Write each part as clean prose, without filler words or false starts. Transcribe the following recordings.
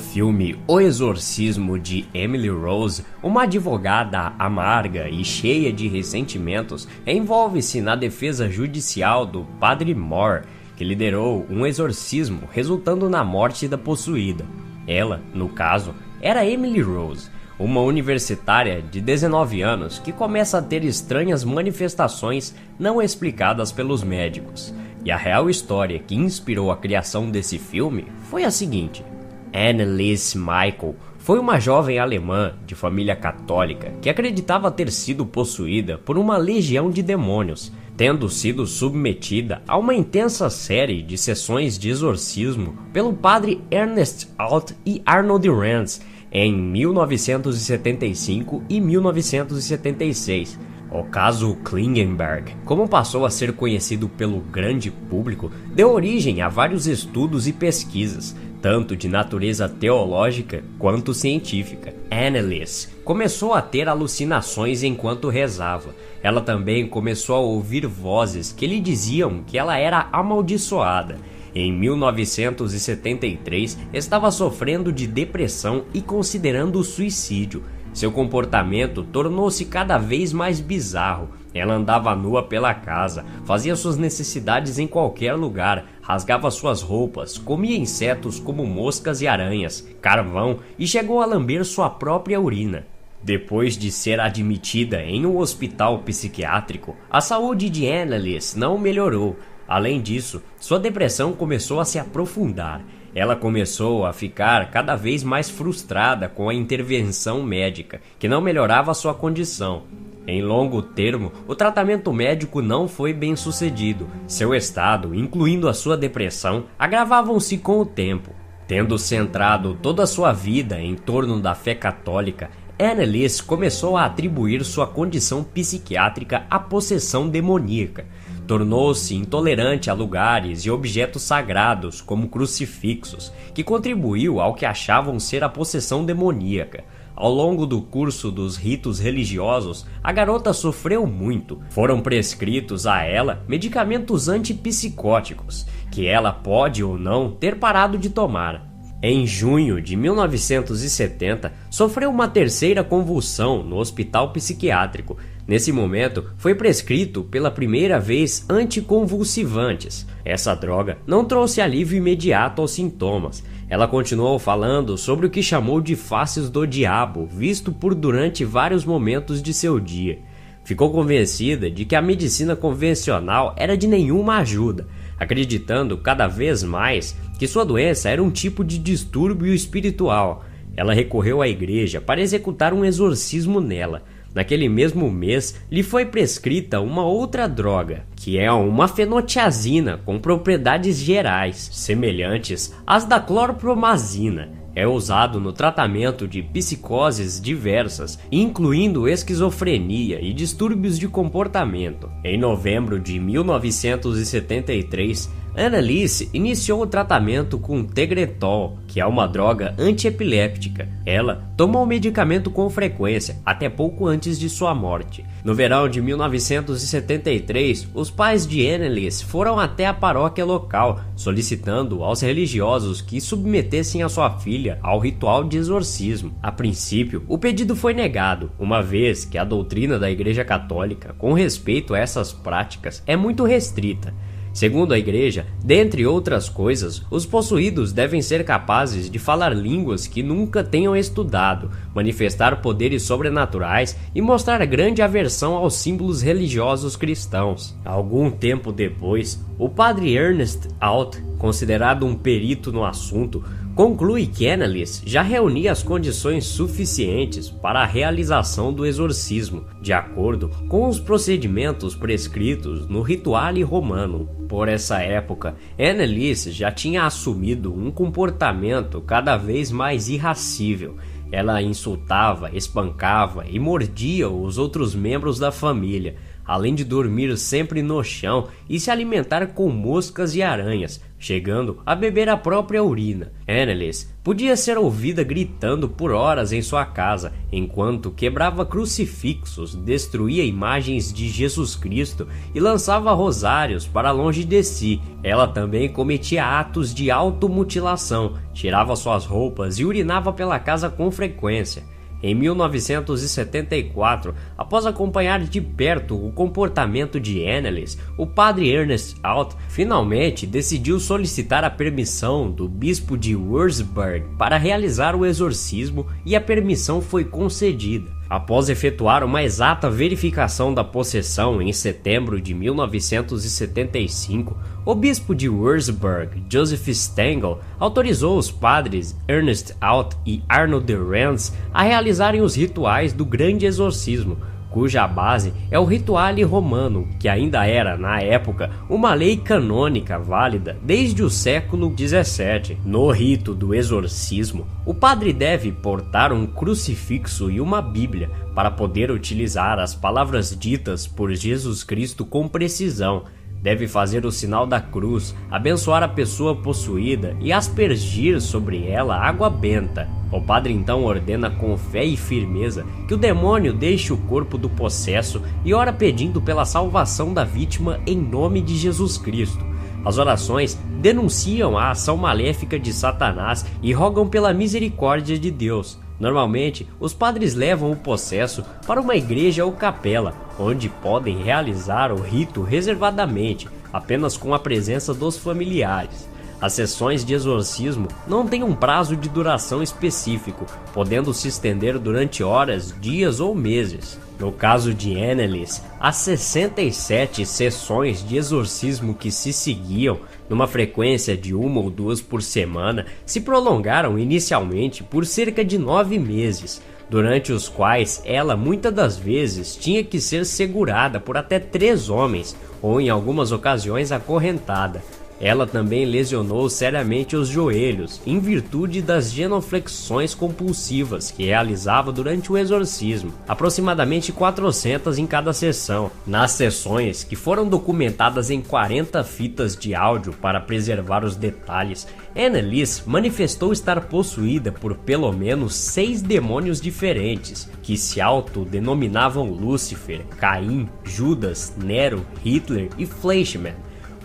filme O Exorcismo de Emily Rose, uma advogada amarga e cheia de ressentimentos envolve-se na defesa judicial do Padre Moore, que liderou um exorcismo resultando na morte da possuída. Ela, no caso, era Emily Rose, uma universitária de 19 anos que começa a ter estranhas manifestações não explicadas pelos médicos. E a real história que inspirou a criação desse filme foi a seguinte: Anneliese Michael foi uma jovem alemã de família católica que acreditava ter sido possuída por uma legião de demônios, tendo sido submetida a uma intensa série de sessões de exorcismo pelo padre Ernest Alt e Arnold Ranz em 1975 e 1976. O caso Klingenberg, como passou a ser conhecido pelo grande público, deu origem a vários estudos e pesquisas, tanto de natureza teológica quanto científica. Anneliese começou a ter alucinações enquanto rezava. Ela também começou a ouvir vozes que lhe diziam que ela era amaldiçoada. Em 1973, estava sofrendo de depressão e considerando o suicídio. Seu comportamento tornou-se cada vez mais bizarro. Ela andava nua pela casa, fazia suas necessidades em qualquer lugar, rasgava suas roupas, comia insetos como moscas e aranhas, carvão e chegou a lamber sua própria urina. Depois de ser admitida em um hospital psiquiátrico, a saúde de Anneliese não melhorou. Além disso, sua depressão começou a se aprofundar. Ela começou a ficar cada vez mais frustrada com a intervenção médica, que não melhorava sua condição. Em longo termo, o tratamento médico não foi bem sucedido. Seu estado, incluindo a sua depressão, agravavam-se com o tempo. Tendo centrado toda a sua vida em torno da fé católica, Anneliese começou a atribuir sua condição psiquiátrica à possessão demoníaca. Tornou-se intolerante a lugares e objetos sagrados, como crucifixos, que contribuiu ao que achavam ser a possessão demoníaca. Ao longo do curso dos ritos religiosos, a garota sofreu muito. Foram prescritos a ela medicamentos antipsicóticos, que ela pode ou não ter parado de tomar. Em junho de 1970, sofreu uma terceira convulsão no hospital psiquiátrico. Nesse momento, foi prescrito pela primeira vez anticonvulsivantes. Essa droga não trouxe alívio imediato aos sintomas. Ela continuou falando sobre o que chamou de faces do diabo, visto por durante vários momentos de seu dia. Ficou convencida de que a medicina convencional era de nenhuma ajuda, acreditando cada vez mais que sua doença era um tipo de distúrbio espiritual. Ela recorreu à igreja para executar um exorcismo nela. Naquele mesmo mês, lhe foi prescrita uma outra droga, que é uma fenotiazina com propriedades gerais, semelhantes às da clorpromazina. É usado no tratamento de psicoses diversas, incluindo esquizofrenia e distúrbios de comportamento. Em novembro de 1973, Anneliese iniciou o tratamento com Tegretol, que é uma droga antiepiléptica. Ela tomou o medicamento com frequência, até pouco antes de sua morte. No verão de 1973, os pais de Anneliese foram até a paróquia local, solicitando aos religiosos que submetessem a sua filha ao ritual de exorcismo. A princípio, o pedido foi negado, uma vez que a doutrina da Igreja Católica com respeito a essas práticas é muito restrita. Segundo a igreja, dentre outras coisas, os possuídos devem ser capazes de falar línguas que nunca tenham estudado, manifestar poderes sobrenaturais e mostrar grande aversão aos símbolos religiosos cristãos. Algum tempo depois, o padre Ernest Alt, considerado um perito no assunto, conclui que Anneliese já reunia as condições suficientes para a realização do exorcismo, de acordo com os procedimentos prescritos no Rituale Romano. Por essa época, Anneliese já tinha assumido um comportamento cada vez mais irracível. Ela insultava, espancava e mordia os outros membros da família, além de dormir sempre no chão e se alimentar com moscas e aranhas, chegando a beber a própria urina. Anneliese podia ser ouvida gritando por horas em sua casa, enquanto quebrava crucifixos, destruía imagens de Jesus Cristo e lançava rosários para longe de si. Ela também cometia atos de automutilação, tirava suas roupas e urinava pela casa com frequência. Em 1974, após acompanhar de perto o comportamento de Anneliese, o padre Ernest Alt finalmente decidiu solicitar a permissão do bispo de Würzburg para realizar o exorcismo e a permissão foi concedida. Após efetuar uma exata verificação da possessão em setembro de 1975, o bispo de Würzburg, Joseph Stengel, autorizou os padres Ernest Alt e Arno de Renz a realizarem os rituais do Grande Exorcismo, cuja base é o rituale romano, que ainda era, na época, uma lei canônica válida desde o século XVII. No rito do exorcismo, o padre deve portar um crucifixo e uma Bíblia para poder utilizar as palavras ditas por Jesus Cristo com precisão. Deve fazer o sinal da cruz, abençoar a pessoa possuída e aspergir sobre ela água benta. O padre então ordena com fé e firmeza que o demônio deixe o corpo do possesso e ora pedindo pela salvação da vítima em nome de Jesus Cristo. As orações denunciam a ação maléfica de Satanás e rogam pela misericórdia de Deus. Normalmente, os padres levam o possesso para uma igreja ou capela, onde podem realizar o rito reservadamente, apenas com a presença dos familiares. As sessões de exorcismo não têm um prazo de duração específico, podendo se estender durante horas, dias ou meses. No caso de Anneliese, as 67 sessões de exorcismo que se seguiam, numa frequência de 1 ou 2 por semana, se prolongaram inicialmente por cerca de 9 meses, durante os quais ela muitas das vezes tinha que ser segurada por até 3 homens, ou em algumas ocasiões acorrentada. Ela também lesionou seriamente os joelhos, em virtude das genuflexões compulsivas que realizava durante o exorcismo, aproximadamente 400 em cada sessão. Nas sessões, que foram documentadas em 40 fitas de áudio para preservar os detalhes, Anneliese manifestou estar possuída por pelo menos 6 demônios diferentes, que se autodenominavam Lúcifer, Caim, Judas, Nero, Hitler e Fleischmann,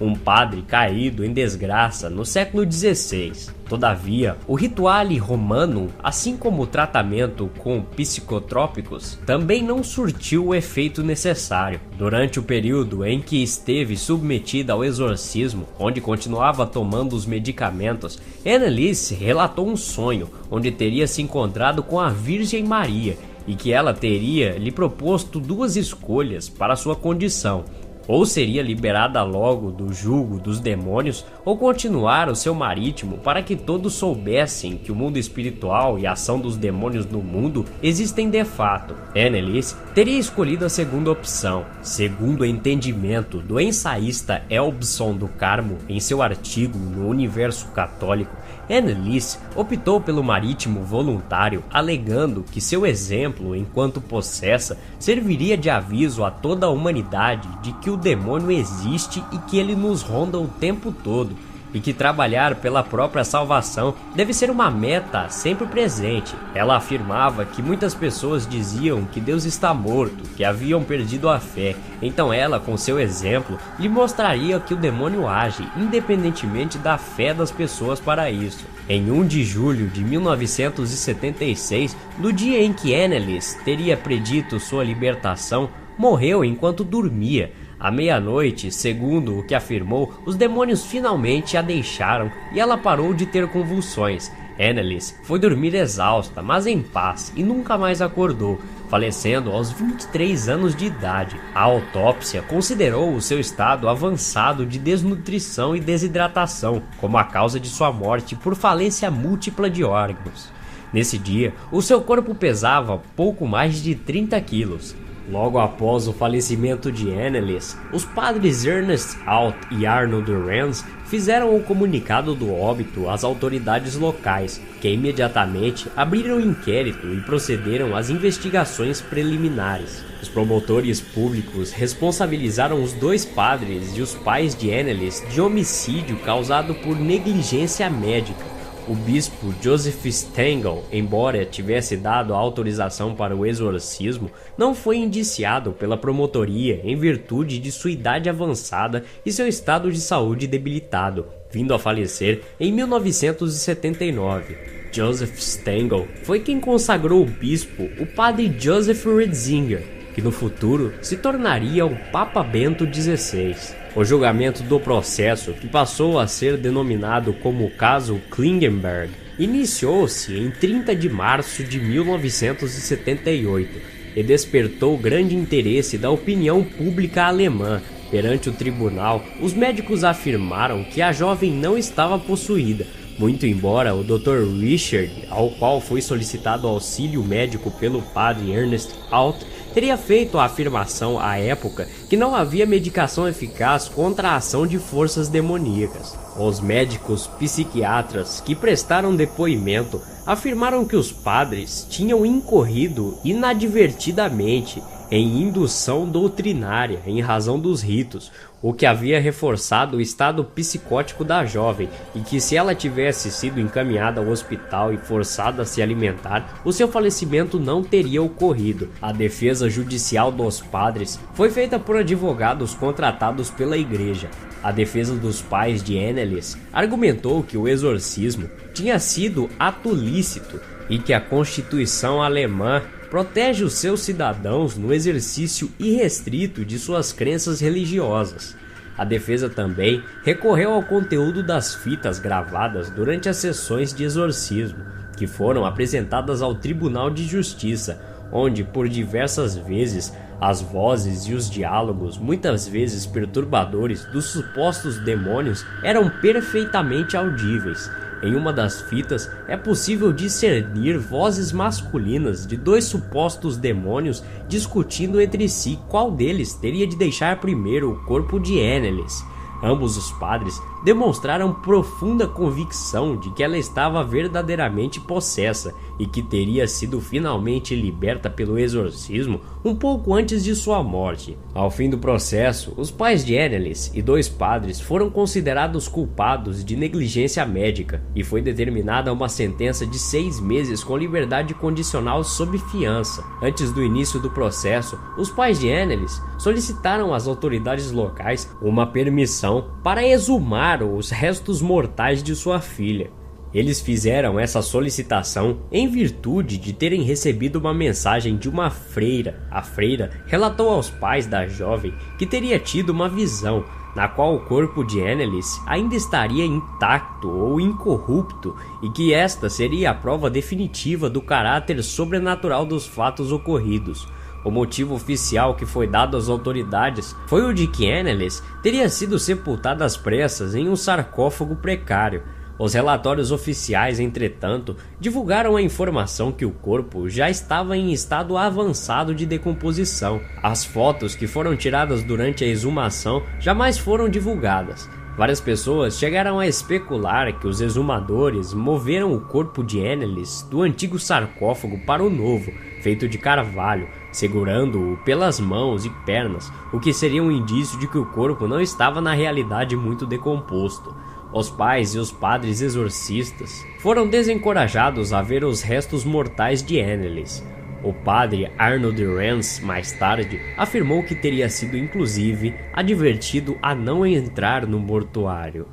um padre caído em desgraça no século XVI. Todavia, o rituale romano, assim como o tratamento com psicotrópicos, também não surtiu o efeito necessário. Durante o período em que esteve submetida ao exorcismo, onde continuava tomando os medicamentos, Anneliese relatou um sonho onde teria se encontrado com a Virgem Maria e que ela teria lhe proposto 2 escolhas para sua condição: ou seria liberada logo do jugo dos demônios, ou continuar o seu marítimo para que todos soubessem que o mundo espiritual e a ação dos demônios no mundo existem de fato. Anneliese teria escolhido a segunda opção. Segundo o entendimento do ensaísta Elbson do Carmo em seu artigo no Universo Católico, Anneliese optou pelo marítimo voluntário, alegando que seu exemplo enquanto possessa serviria de aviso a toda a humanidade de que o demônio existe e que ele nos ronda o tempo todo, e que trabalhar pela própria salvação deve ser uma meta sempre presente. Ela afirmava que muitas pessoas diziam que Deus está morto, que haviam perdido a fé, então ela, com seu exemplo, lhe mostraria que o demônio age, independentemente da fé das pessoas para isso. Em 1 de julho de 1976, no dia em que Anneliese teria predito sua libertação, morreu enquanto dormia. À meia-noite, segundo o que afirmou, os demônios finalmente a deixaram e ela parou de ter convulsões. Anneliese foi dormir exausta, mas em paz, e nunca mais acordou, falecendo aos 23 anos de idade. A autópsia considerou o seu estado avançado de desnutrição e desidratação como a causa de sua morte por falência múltipla de órgãos. Nesse dia, o seu corpo pesava pouco mais de 30 quilos. Logo após o falecimento de Anneliese, os padres Ernest Alt e Arnold Rens fizeram o comunicado do óbito às autoridades locais, que imediatamente abriram inquérito e procederam às investigações preliminares. Os promotores públicos responsabilizaram os dois padres e os pais de Anneliese de homicídio causado por negligência médica. O bispo Joseph Stengel, embora tivesse dado a autorização para o exorcismo, não foi indiciado pela promotoria em virtude de sua idade avançada e seu estado de saúde debilitado, vindo a falecer em 1979. Joseph Stengel foi quem consagrou o bispo, o padre Joseph Ratzinger, que no futuro se tornaria o Papa Bento XVI. O julgamento do processo, que passou a ser denominado como o caso Klingenberg, iniciou-se em 30 de março de 1978 e despertou grande interesse da opinião pública alemã. Perante o tribunal, os médicos afirmaram que a jovem não estava possuída, muito embora o Dr. Richard, ao qual foi solicitado auxílio médico pelo padre Ernest Alt, teria feito a afirmação à época que não havia medicação eficaz contra a ação de forças demoníacas. Os médicos psiquiatras que prestaram depoimento afirmaram que os padres tinham incorrido inadvertidamente em indução doutrinária em razão dos ritos, o que havia reforçado o estado psicótico da jovem e que, se ela tivesse sido encaminhada ao hospital e forçada a se alimentar, o seu falecimento não teria ocorrido. A defesa judicial dos padres foi feita por advogados contratados pela igreja. A defesa dos pais de Anneliese argumentou que o exorcismo tinha sido ato lícito e que a Constituição alemã protege os seus cidadãos no exercício irrestrito de suas crenças religiosas. A defesa também recorreu ao conteúdo das fitas gravadas durante as sessões de exorcismo, que foram apresentadas ao Tribunal de Justiça, onde por diversas vezes as vozes e os diálogos, muitas vezes perturbadores, dos supostos demônios eram perfeitamente audíveis. Em uma das fitas, é possível discernir vozes masculinas de dois supostos demônios discutindo entre si qual deles teria de deixar primeiro o corpo de Anneliese. Ambos os padres demonstraram profunda convicção de que ela estava verdadeiramente possessa e que teria sido finalmente liberta pelo exorcismo um pouco antes de sua morte. Ao fim do processo, os pais de Anneliese e dois padres foram considerados culpados de negligência médica e foi determinada uma sentença de 6 meses com liberdade condicional sob fiança. Antes do início do processo, os pais de Anneliese solicitaram às autoridades locais uma permissão para exumar os restos mortais de sua filha. Eles fizeram essa solicitação em virtude de terem recebido uma mensagem de uma freira. A freira relatou aos pais da jovem que teria tido uma visão na qual o corpo de Anneliese ainda estaria intacto ou incorrupto e que esta seria a prova definitiva do caráter sobrenatural dos fatos ocorridos. O motivo oficial que foi dado às autoridades foi o de que Anneliese teria sido sepultada às pressas em um sarcófago precário. Os relatórios oficiais, entretanto, divulgaram a informação que o corpo já estava em estado avançado de decomposição. As fotos que foram tiradas durante a exumação jamais foram divulgadas. Várias pessoas chegaram a especular que os exumadores moveram o corpo de Anneliese do antigo sarcófago para o novo, feito de carvalho, segurando-o pelas mãos e pernas, o que seria um indício de que o corpo não estava na realidade muito decomposto. Os pais e os padres exorcistas foram desencorajados a ver os restos mortais de Anneliese. O padre Arnold Rens, mais tarde, afirmou que teria sido inclusive advertido a não entrar no mortuário.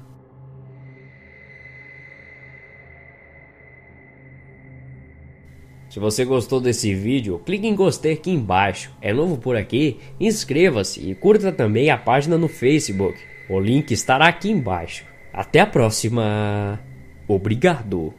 Se você gostou desse vídeo, clique em gostei aqui embaixo. É novo por aqui? Inscreva-se e curta também a página no Facebook. O link estará aqui embaixo. Até a próxima. Obrigado.